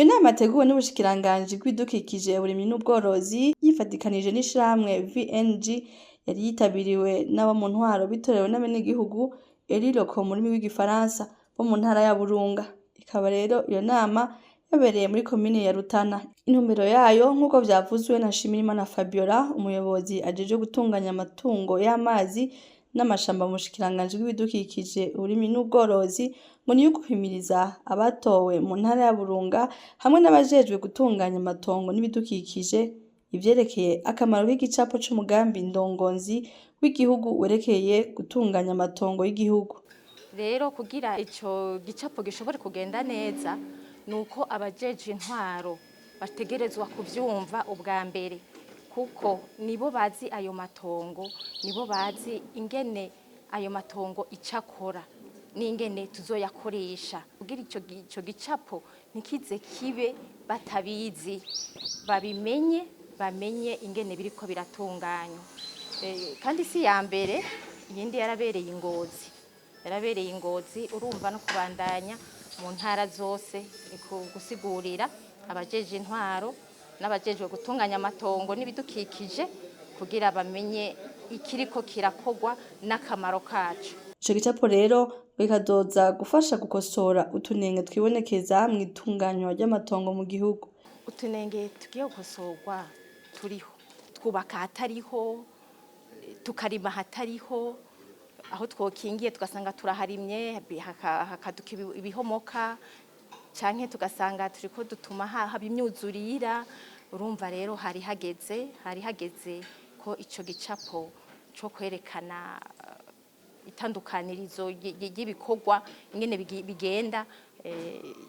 Iyo nama yateguwe n'ubushikiranganji bw'ibidukikije, uburimyi n'ubworozi yifadikanije n'ishirahamwe VNG yari yitabiriwe n'abo mu ntwaro bitorewe n'abenegihugu eliloko mu rurimi rw'igifaransa bo mu ntara ya Burunga. Ikaba rero iyo nama yabereye muri komine ya Rutana. Intumbero yayo nk'uko vyavuzwe na Nshimirimana Fabiola, umuyobozi ajejwe gutunganya amatungo y'amazi n'amashamba mu bushikiranganji bw'ibidukikije, uburimyi n'ubworozi, ngo ni uguhimiriza abatowe mu ntara ya Burunga hamwe n'abajejwe gutunganya amatongo n'ibidukikije ivyerekeye akamaro k'igicapo c'umugambi ndongozi w'igihugu werekeye gutunganya amatongo y'igihugu. Rero kugira ico gicapo gishobore kugenda neza nuko abajejwe intwaro bategerezwa kuvyumva ubwa mbere, kuko nibo bazi ayo matongo, nibo bazi ingene ayo matongo icakora n'ingene tuzoyakoresha. Kugira ico gicapo ntikize kibe batabizi, bamenye ingene biriko biratunganywa. Kandi si ya mbere, iyindi yarabereye Ingozi, urumva no kubandanya mu ntara zose gusigurira abajeje intwaro n'abajejwe gutunganya amatongo n'ibidukikije kugira bamenye ikiriko kirakogwa n'akamaro kacu. Ico gicapo rero bikazoza gufasha gukosora utunenge twibonekeza mw'itunganywa ry'amatongo mu gihugu. Utunenge tugiye gukosorwa turiho, twubaka hatariho, tukarima hatariho, aho twokingiye tugasanga turaharimye hakaduka ibihomoka, canke tugasanga turiko dutuma haba imyuzurira. Urumva rero hari hageze ko ico gicapo co kwerekana itandukanirizo ry'ibikorwa ingene bigenda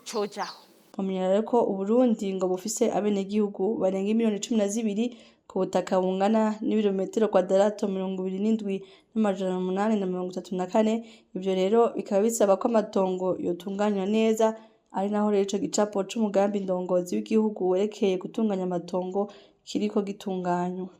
cojaho. Mumenyera rero ko Uburundi ngo bufise abenegihugu barenga miliyoni 12 ku butaka bungana n'ibirometero kwadarato 27,834. Ivyo rero bikaba bisaba ko amatongo yotunganywa neza, ari naho rero ico gicapo c'umugambi ndongozi w'igihugu werekeye gutunganya amatongo kiriko gitunganywa.